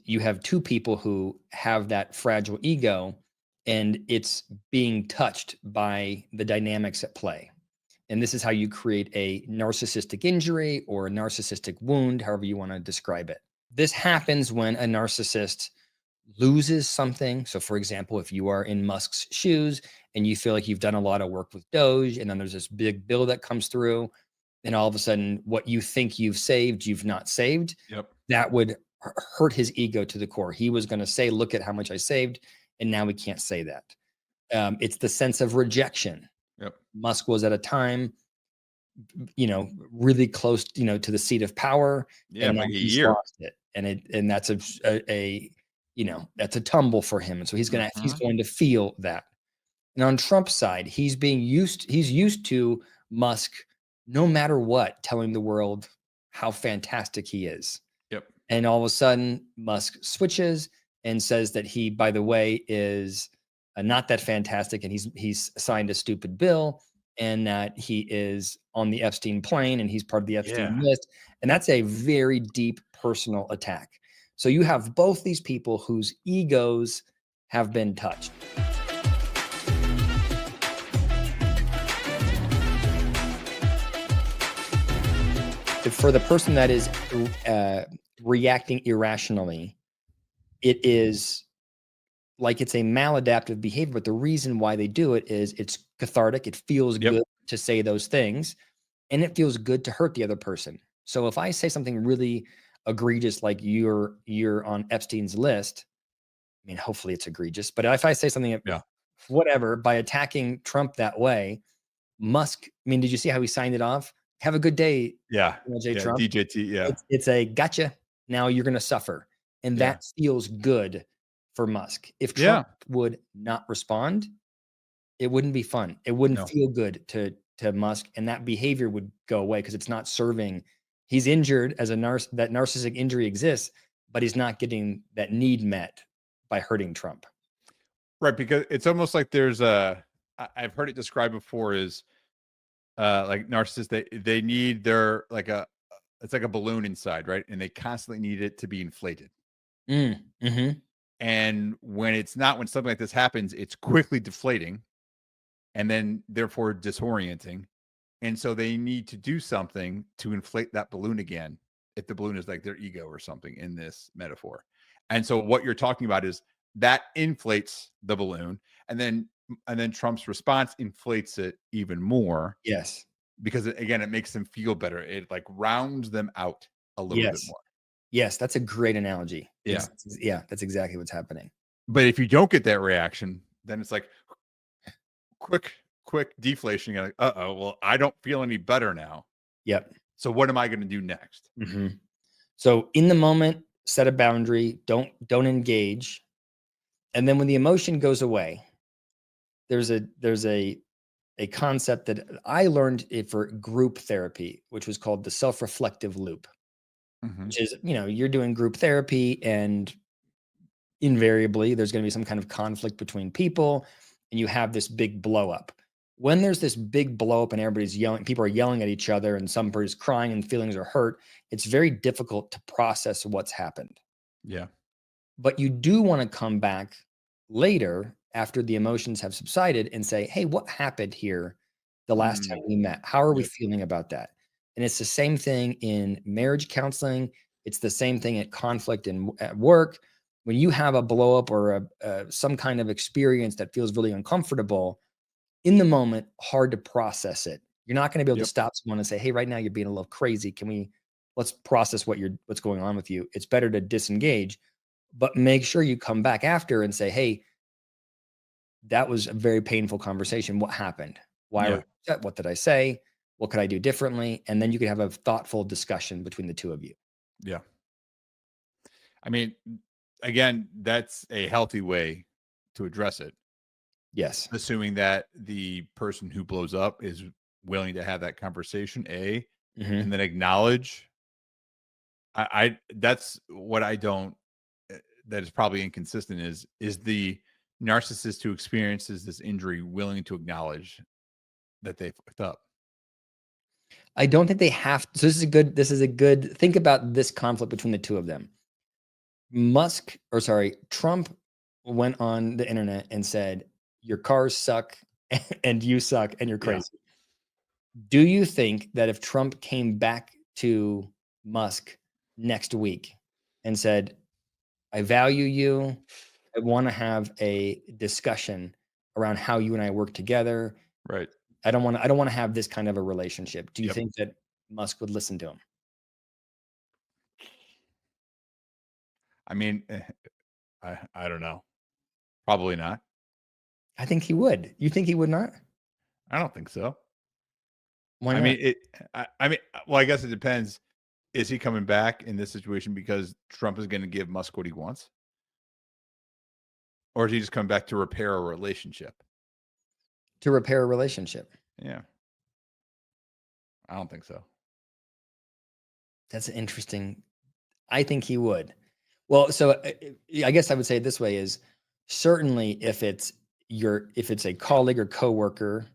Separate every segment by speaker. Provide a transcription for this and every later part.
Speaker 1: you have two people who have that fragile ego, and it's being touched by the dynamics at play. And this is how you create a narcissistic injury or a narcissistic wound, however you want to describe it. This happens when a narcissist loses something. So, for example, if you are in Musk's shoes and you feel like you've done a lot of work with Doge, and then there's this big bill that comes through, and all of a sudden, what you think you've saved, you've not saved,
Speaker 2: Yep.
Speaker 1: that would hurt his ego to the core. He was going to say, "Look at how much I saved," and now we can't say that. It's the sense of rejection.
Speaker 2: Yep.
Speaker 1: Musk was at a time, really close, to the seat of power,
Speaker 2: Yeah.
Speaker 1: and now
Speaker 2: Like a
Speaker 1: he's
Speaker 2: year.
Speaker 1: lost it, and that's that's a tumble for him, and so he's
Speaker 2: Mhm.
Speaker 1: going to feel that. And on Trump's side, he's used to Musk, no matter what, telling the world how fantastic he is.
Speaker 2: Yep.
Speaker 1: And all of a sudden, Musk switches and says that he, by the way, is not that fantastic, and he's signed a stupid bill, and that he is on the Epstein plane, and he's part of the Epstein
Speaker 2: Yeah.
Speaker 1: list, and that's a very deep personal attack. So you have both these people whose egos have been touched. For the person that is reacting irrationally, it is like it's a maladaptive behavior, but the reason why they do it is it's cathartic. It feels
Speaker 2: Yep.
Speaker 1: good to say those things, and it feels good to hurt the other person. So if I say something really egregious, like you're on Epstein's list, I mean, hopefully it's egregious, but if I say something,
Speaker 2: Yeah.
Speaker 1: whatever, by attacking Trump that way, Musk, I mean, did you see how he signed it off? Have a good day,
Speaker 2: Yeah.
Speaker 1: J.
Speaker 2: Yeah.
Speaker 1: Trump.
Speaker 2: DJT. Yeah.
Speaker 1: It's a gotcha. Now you're going to suffer. And
Speaker 2: Yeah.
Speaker 1: that feels good for Musk. If Trump
Speaker 2: Yeah.
Speaker 1: would not respond, it wouldn't be fun. It wouldn't
Speaker 2: No.
Speaker 1: feel good to Musk, and that behavior would go away because it's not serving. He's injured as that narcissistic injury exists, but he's not getting that need met by hurting Trump.
Speaker 2: Right. Because it's almost like I've heard it described before as like narcissists, they need it's like a balloon inside, right? And they constantly need it to be inflated.
Speaker 1: Mhm.
Speaker 2: And when something like this happens, it's quickly deflating and then therefore disorienting. And so they need to do something to inflate that balloon again. If the balloon is like their ego or something in this metaphor. And so what you're talking about is that inflates the balloon, and then Trump's response inflates it even more
Speaker 1: Yes.
Speaker 2: because it makes them feel better. It like rounds them out a little bit
Speaker 1: Yes.
Speaker 2: more.
Speaker 1: Yes, that's a great analogy.
Speaker 2: Yeah.
Speaker 1: Yeah, that's exactly what's happening.
Speaker 2: But if you don't get that reaction, then it's like quick, quick deflation. You're like, uh-oh, well, I don't feel any better now.
Speaker 1: Yep.
Speaker 2: So what am I going to do next?
Speaker 1: Mhm. So in the moment, set a boundary, don't engage. And then when the emotion goes away, there's a concept that I learned it for group therapy, which was called the self-reflective loop,
Speaker 2: Mhm.
Speaker 1: which is, you're doing group therapy, and invariably there's going to be some kind of conflict between people, and you have this big blow up. When there's this big blow up and everybody's yelling, people are yelling at each other, and somebody's crying and feelings are hurt, it's very difficult to process what's happened.
Speaker 2: Yeah.
Speaker 1: But you do want to come back later after the emotions have subsided and say, "Hey, what happened here the last time
Speaker 2: Mm.
Speaker 1: we met? How are we
Speaker 2: Yep.
Speaker 1: feeling about that?" And it's the same thing in marriage counseling. It's the same thing at conflict at work. When you have a blow up or some kind of experience that feels really uncomfortable in the moment, hard to process it. You're not going to be able to
Speaker 2: Yep.
Speaker 1: stop someone and say, "Hey, right now you're being a little crazy. Let's process what's going on with you." It's better to disengage, but make sure you come back after and say, "Hey, that was a very painful conversation. What happened? Why were
Speaker 2: Yeah.
Speaker 1: you upset? What did I say? What could I do differently?" And then you can have a thoughtful discussion between the two of you.
Speaker 2: Yeah. I mean, again, that's a healthy way to address it,
Speaker 1: Yes.
Speaker 2: assuming that the person who blows up is willing to have that conversation,
Speaker 1: Hmm.
Speaker 2: and then acknowledge. I that's what I don't. That is probably inconsistent. Is the narcissist who experiences this injury willing to acknowledge that they fucked up?
Speaker 1: I don't think they have. So this is a good. Think about this conflict between the two of them. Trump went on the internet and said, "Your cars suck and you suck and you're
Speaker 2: Yeah.
Speaker 1: crazy." Do you think that if Trump came back to Musk next week and said, "I value you. I want to have a discussion around how you and I work together.
Speaker 2: Right.
Speaker 1: I don't want to have this kind of a relationship." Do you
Speaker 2: Yep.
Speaker 1: think that Musk would listen to him?
Speaker 2: I mean, I don't know. Probably not.
Speaker 1: I think he would. You think he would not?
Speaker 2: I don't think so.
Speaker 1: Why
Speaker 2: I
Speaker 1: not?
Speaker 2: mean, well, I guess it depends. Is he coming back in this situation because Trump is going to give Musk what he wants? Or is he just coming back to repair a relationship?
Speaker 1: To repair a relationship.
Speaker 2: Yeah. I don't think so.
Speaker 1: That's interesting. I think he would. Well, so I guess I would say it this way is certainly if it's a colleague or coworker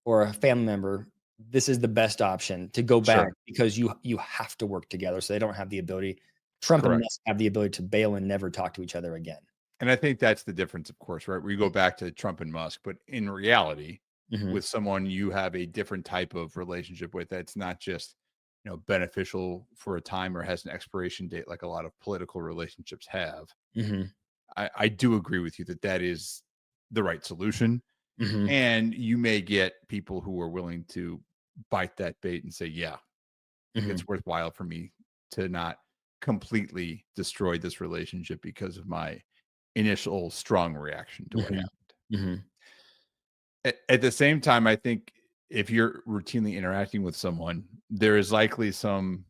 Speaker 1: or a family member, this is the best option to go back
Speaker 2: Sure.
Speaker 1: because you have to work together. So they don't have the ability. Trump and
Speaker 2: Correct.
Speaker 1: Musk have the ability to bail and never talk to each other again.
Speaker 2: And I think that's the difference, of course, right? We go back to Trump and Musk, but in reality,
Speaker 1: Hmm.
Speaker 2: with someone you have a different type of relationship with, that's not just, beneficial for a time or has an expiration date like a lot of political relationships have.
Speaker 1: Hmm.
Speaker 2: I do agree with you that that is the right solution.
Speaker 1: Hmm.
Speaker 2: And you may get people who are willing to bite that bait and say, yeah,
Speaker 1: Hmm.
Speaker 2: it's worthwhile for me to not completely destroy this relationship because of my initial strong reaction to what
Speaker 1: Hmm.
Speaker 2: happened.
Speaker 1: Hmm.
Speaker 2: At the same time, I think if you're routinely interacting with someone, there is likely some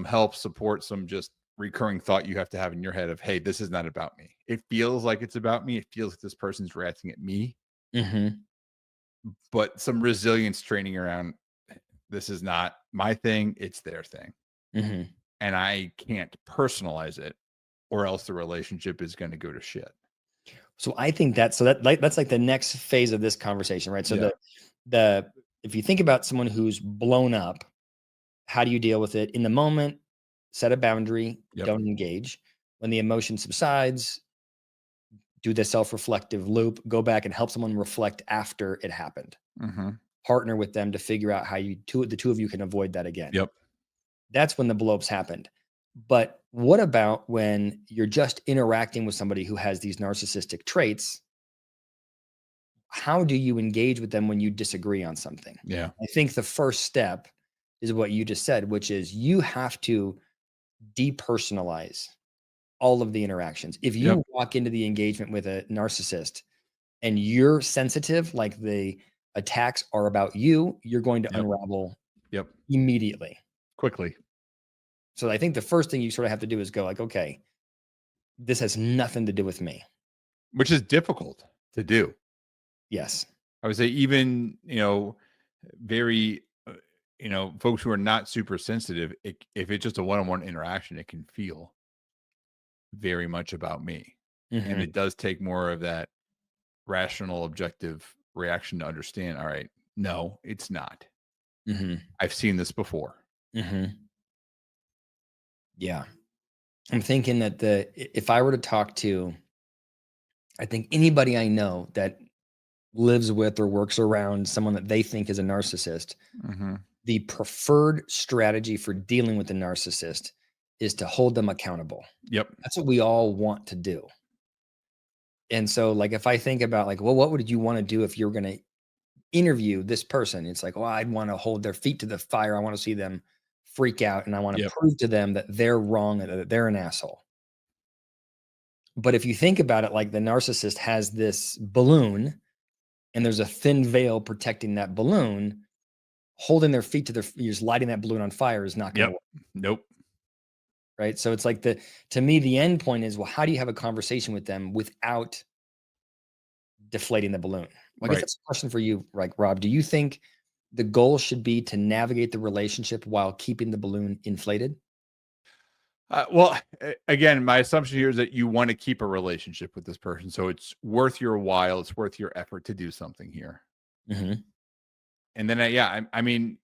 Speaker 2: help, support, some just recurring thought you have to have in your head of, hey, this is not about me. It feels like it's about me. It feels like this person's reacting at me,
Speaker 1: Hmm.
Speaker 2: but some resilience training around this is not my thing, it's their thing.
Speaker 1: Hmm.
Speaker 2: And I can't personalize it or else the relationship is going to go to shit.
Speaker 1: So I think that's like the next phase of this conversation, right? So
Speaker 2: Yeah.
Speaker 1: the if you think about someone who's blown up, how do you deal with it in the moment? Set a boundary,
Speaker 2: Yep.
Speaker 1: don't engage. When the emotion subsides, do the self-reflective loop, go back and help someone reflect after it happened.
Speaker 2: Hmm.
Speaker 1: Partner with them to figure out how the two of you can avoid that again.
Speaker 2: Yep.
Speaker 1: That's when the blow-ups happened. But what about when you're just interacting with somebody who has these narcissistic traits? How do you engage with them when you disagree on something?
Speaker 2: Yeah.
Speaker 1: I think the first step is what you just said, which is you have to depersonalize all of the interactions. If
Speaker 2: Yep.
Speaker 1: you walk into the engagement with a narcissist and you're sensitive, like the attacks are about you, you're going to
Speaker 2: Yep.
Speaker 1: unravel
Speaker 2: Yep.
Speaker 1: immediately.
Speaker 2: Quickly.
Speaker 1: So I think the first thing you sort of have to do is go like, okay, this has nothing to do with me.
Speaker 2: Which is difficult to do.
Speaker 1: Yes.
Speaker 2: I would say even, very, folks who are not super sensitive, if it's just a one-on-one interaction, it can feel very much about me. And
Speaker 1: Hmm.
Speaker 2: it does take more of that rational, objective reaction to understand, all right, no, it's not.
Speaker 1: Hmm.
Speaker 2: I've seen this before.
Speaker 1: Hmm. Yeah. I'm thinking that if I were to talk to, I think anybody I know that lives with or works around someone that they think is a narcissist,
Speaker 2: Hmm.
Speaker 1: the preferred strategy for dealing with the narcissist is to hold them accountable.
Speaker 2: Yep.
Speaker 1: That's what we all want to do. And so, like, if I think about, like, well, what would you want to do if you're going to interview this person? It's like, well, I'd want to hold their feet to the fire. I want to see them freak out and I want to
Speaker 2: Yep.
Speaker 1: prove to them that they're wrong and that they're an asshole. But if you think about it, like the narcissist has this balloon and there's a thin veil protecting that balloon, holding their feet to their ears, lighting that balloon on fire is not going to
Speaker 2: Yep.
Speaker 1: work,
Speaker 2: Nope.
Speaker 1: right? So it's like to me, the end point is, well, how do you have a conversation with them without deflating the balloon? Well, I guess
Speaker 2: Right.
Speaker 1: that's a question for you, like Rob. Do you think the goal should be to navigate the relationship while keeping the balloon inflated?
Speaker 2: Well, again, my assumption here is that you want to keep a relationship with this person. So it's worth your while. It's worth your effort to do something here.
Speaker 1: Hmm.
Speaker 2: And then, yeah, I mean,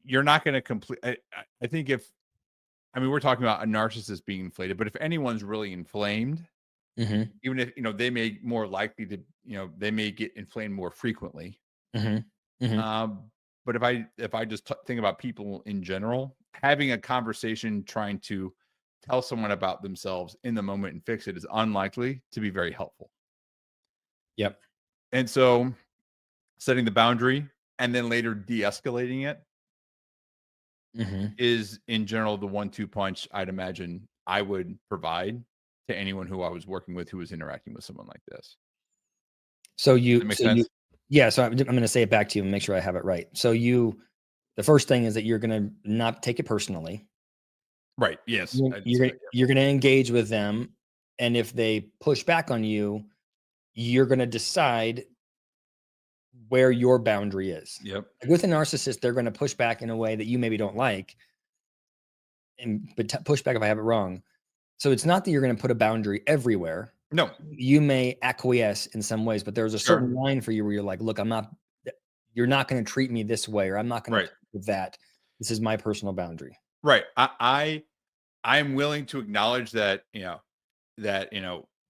Speaker 2: you're not going to complete. I think if I mean, we're talking about a narcissist being inflated, but if anyone's really inflamed,
Speaker 1: Mhm.
Speaker 2: even if, they may more likely to, they may get inflamed more frequently.
Speaker 1: Mhm. Mhm.
Speaker 2: Um, but if I just think about people in general, having a conversation, trying to tell someone about themselves in the moment and fix it is unlikely to be very helpful.
Speaker 1: Yep.
Speaker 2: And so setting the boundary and then later de-escalating it
Speaker 1: Mhm.
Speaker 2: is in general the 1-2 punch I'd imagine I would provide to anyone who I was working with who was interacting with someone like this.
Speaker 1: So
Speaker 2: Does
Speaker 1: you
Speaker 2: that make
Speaker 1: so you
Speaker 2: sense?
Speaker 1: yeah, so I'm gonna say it back to you and make sure I have it right. So the first thing is that you're gonna not take it personally.
Speaker 2: Right. Yes.
Speaker 1: You're
Speaker 2: I didn't
Speaker 1: you're
Speaker 2: say
Speaker 1: gonna
Speaker 2: that yet.
Speaker 1: you're gonna engage with them, and if they push back on you, you're gonna decide where your boundary is.
Speaker 2: Yep.
Speaker 1: Like with a narcissist, they're gonna push back in a way that you maybe don't like, and but push back if I have it wrong. So it's not that you're gonna put a boundary everywhere.
Speaker 2: No.
Speaker 1: You may acquiesce in some ways, but there's a
Speaker 2: Sure.
Speaker 1: certain line for you where you're like, "Look, you're not gonna treat me this way, or I'm not gonna
Speaker 2: Right.
Speaker 1: put with that. This is my personal boundary."
Speaker 2: Right. I'm willing to acknowledge that,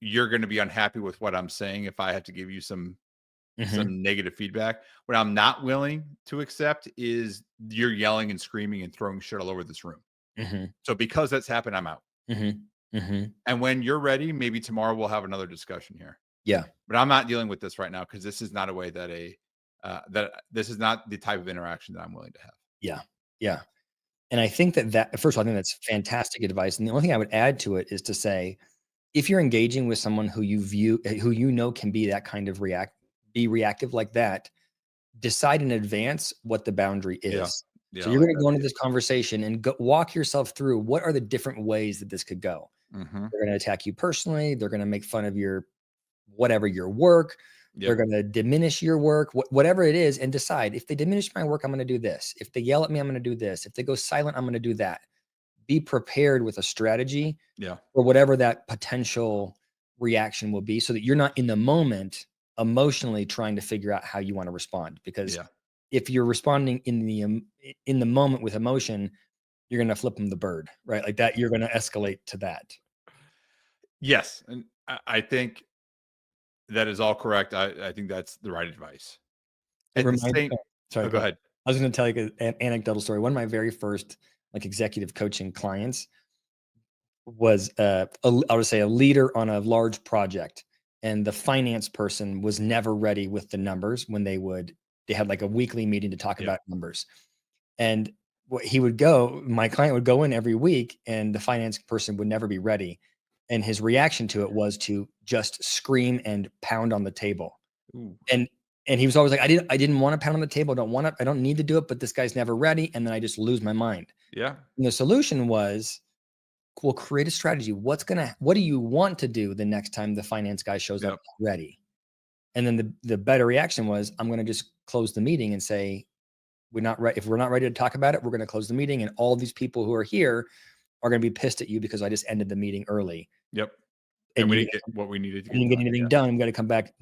Speaker 2: you're going to be unhappy with what I'm saying if I have to give you
Speaker 1: Mhm.
Speaker 2: some negative feedback. What I'm not willing to accept is you're yelling and screaming and throwing shit all over this room.
Speaker 1: Mhm.
Speaker 2: So because that's happened, I'm out.
Speaker 1: Mhm. Mhm.
Speaker 2: And when you're ready, maybe tomorrow we'll have another discussion here.
Speaker 1: Yeah.
Speaker 2: But I'm not dealing with this right now because this is not a way that this is not the type of interaction that I'm willing to have.
Speaker 1: Yeah. Yeah. And I think that first of all, I think that's fantastic advice, and the only thing I would add to it is to say, if you're engaging with someone who you know can be that kind of reactive like that, decide in advance what the boundary
Speaker 2: Yeah.
Speaker 1: is.
Speaker 2: Yeah.
Speaker 1: So
Speaker 2: I
Speaker 1: you're
Speaker 2: like
Speaker 1: gonna
Speaker 2: that
Speaker 1: go into
Speaker 2: idea.
Speaker 1: this conversation and walk yourself through what are the different ways that this could go.
Speaker 2: Hmm.
Speaker 1: They're gonna attack you personally, they're gonna make fun of your whatever your work, they're
Speaker 2: Yep.
Speaker 1: gonna diminish your work, whatever it is, and decide if they diminish my work, I'm gonna do this. If they yell at me, I'm gonna do this. If they go silent, I'm gonna do that. Be prepared with a strategy
Speaker 2: Yeah.
Speaker 1: or whatever that potential reaction will be so that you're not in the moment emotionally trying to figure out how you want to respond, because
Speaker 2: Yeah.
Speaker 1: if you're responding in the moment with emotion, you're going to flip them the bird, right? Like that, you're going to escalate to that.
Speaker 2: Yes. And I think that is all correct. I think that's the right advice.
Speaker 1: It
Speaker 2: At the
Speaker 1: reminds
Speaker 2: same
Speaker 1: oh, sorry,
Speaker 2: Oh,
Speaker 1: go
Speaker 2: go
Speaker 1: ahead.
Speaker 2: ahead.
Speaker 1: I was going to tell you an anecdotal story. One of my very first like executive coaching clients was I would say a leader on a large project, and the finance person was never ready with the numbers when they had like a weekly meeting to talk
Speaker 2: Yeah.
Speaker 1: about numbers. And he would go, my client would go in every week, and the finance person would never be ready. And his reaction to it was to just scream and pound on the table.
Speaker 2: Ooh.
Speaker 1: And and he was always like, I didn't want to pound on the table. I don't need to do it, but this guy's never ready. And then I just lose my mind.
Speaker 2: Yeah.
Speaker 1: And the solution was, we'll create a strategy. What do you want to do the next time the finance guy shows up
Speaker 2: Yep.
Speaker 1: ready? And then the better reaction was, I'm going to just close the meeting and say, we're not ready. If we're not ready to talk about it, we're going to close the meeting. And all these people who are here are going to be pissed at you because I just ended the meeting early.
Speaker 2: Yep. And
Speaker 1: And
Speaker 2: we
Speaker 1: you
Speaker 2: didn't get what we needed to get
Speaker 1: didn't get
Speaker 2: done.
Speaker 1: anything
Speaker 2: Yeah.
Speaker 1: done. We got to come back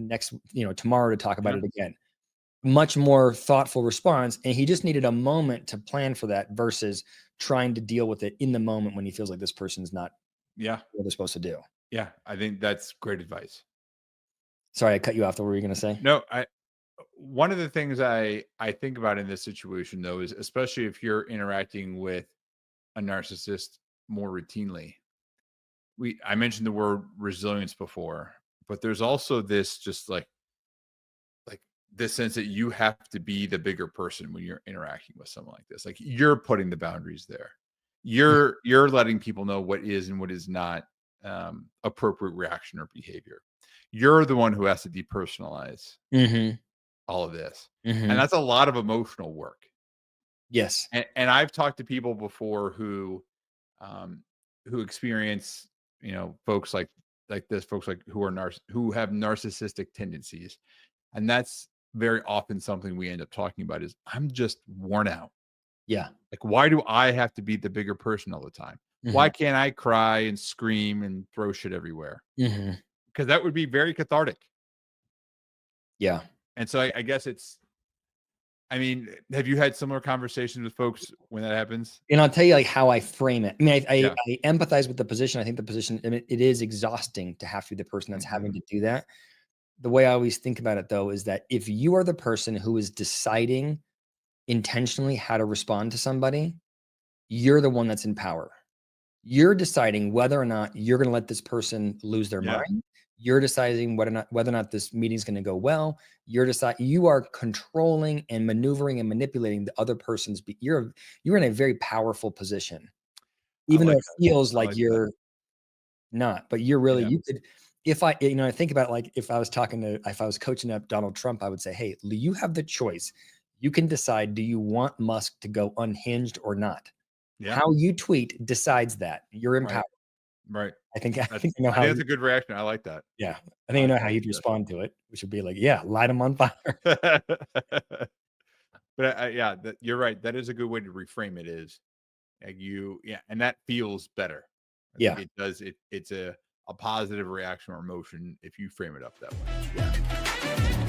Speaker 1: tomorrow to talk about
Speaker 2: Yeah.
Speaker 1: it again. Much more thoughtful response. And he just needed a moment to plan for that versus trying to deal with it in the moment when he feels like this person's not
Speaker 2: Yeah.
Speaker 1: what they're supposed to do.
Speaker 2: Yeah. I think that's great advice.
Speaker 1: Sorry, I cut you off. What were you going to say?
Speaker 2: No, one of the things I think about in this situation though is especially if you're interacting with a narcissist more routinely. I mentioned the word resilience before, but there's also this just like this sense that you have to be the bigger person when you're interacting with someone like this. Like you're putting the boundaries there. You're letting people know what is and what is not appropriate reaction or behavior. You're the one who has to depersonalize
Speaker 1: Mhm.
Speaker 2: all of this. And
Speaker 1: Mhm.
Speaker 2: that's a lot of emotional work.
Speaker 1: Yes.
Speaker 2: And I've talked to people before um who experience, folks like this, folks like who have narcissistic tendencies. And that's very often something we end up talking about is I'm just worn out.
Speaker 1: Yeah.
Speaker 2: Like, why do I have to be the bigger person all the time? Why
Speaker 1: Mhm.
Speaker 2: can't I cry and scream and throw shit everywhere?
Speaker 1: Mhm.
Speaker 2: Because that would be very cathartic.
Speaker 1: Yeah.
Speaker 2: And so I guess I mean, have you had similar conversations with folks when that happens?
Speaker 1: And I'll tell you like how I frame it. I mean,
Speaker 2: Yeah.
Speaker 1: I empathize with the position. I think the position, I mean, it is exhausting to have to be the person that's having to do that. The way I always think about it though, is that if you are the person who is deciding intentionally how to respond to somebody, you're the one that's in power. You're deciding whether or not you're going to let this person lose their
Speaker 2: Yeah.
Speaker 1: mind. You're deciding whether or not this meeting is going to go well. You are controlling and maneuvering and manipulating the other person's you're in a very powerful position.
Speaker 2: I
Speaker 1: Even though
Speaker 2: like
Speaker 1: it
Speaker 2: that.
Speaker 1: feels
Speaker 2: I
Speaker 1: like
Speaker 2: like that.
Speaker 1: you're not, but you're really
Speaker 2: Yeah.
Speaker 1: you could if I you know, I think about like if I was coaching up Donald Trump, I would say, "Hey, you have the choice. You can decide, do you want Musk to go unhinged or not?
Speaker 2: Yeah.
Speaker 1: How you tweet decides that. You're in power."
Speaker 2: Right. Right.
Speaker 1: I think I know
Speaker 2: I think
Speaker 1: how
Speaker 2: that's a good reaction. I like that.
Speaker 1: yeah, I
Speaker 2: I
Speaker 1: think I
Speaker 2: like
Speaker 1: know
Speaker 2: that
Speaker 1: how he'd
Speaker 2: suggestion.
Speaker 1: respond to it, which would be like, "Yeah, light him on fire."
Speaker 2: But yeah, you're right. That is a good way to reframe it. Is yeah, and that feels better. I think
Speaker 1: Yeah.
Speaker 2: it does. It's a positive reaction or emotion if you frame it up that way.
Speaker 1: Yeah.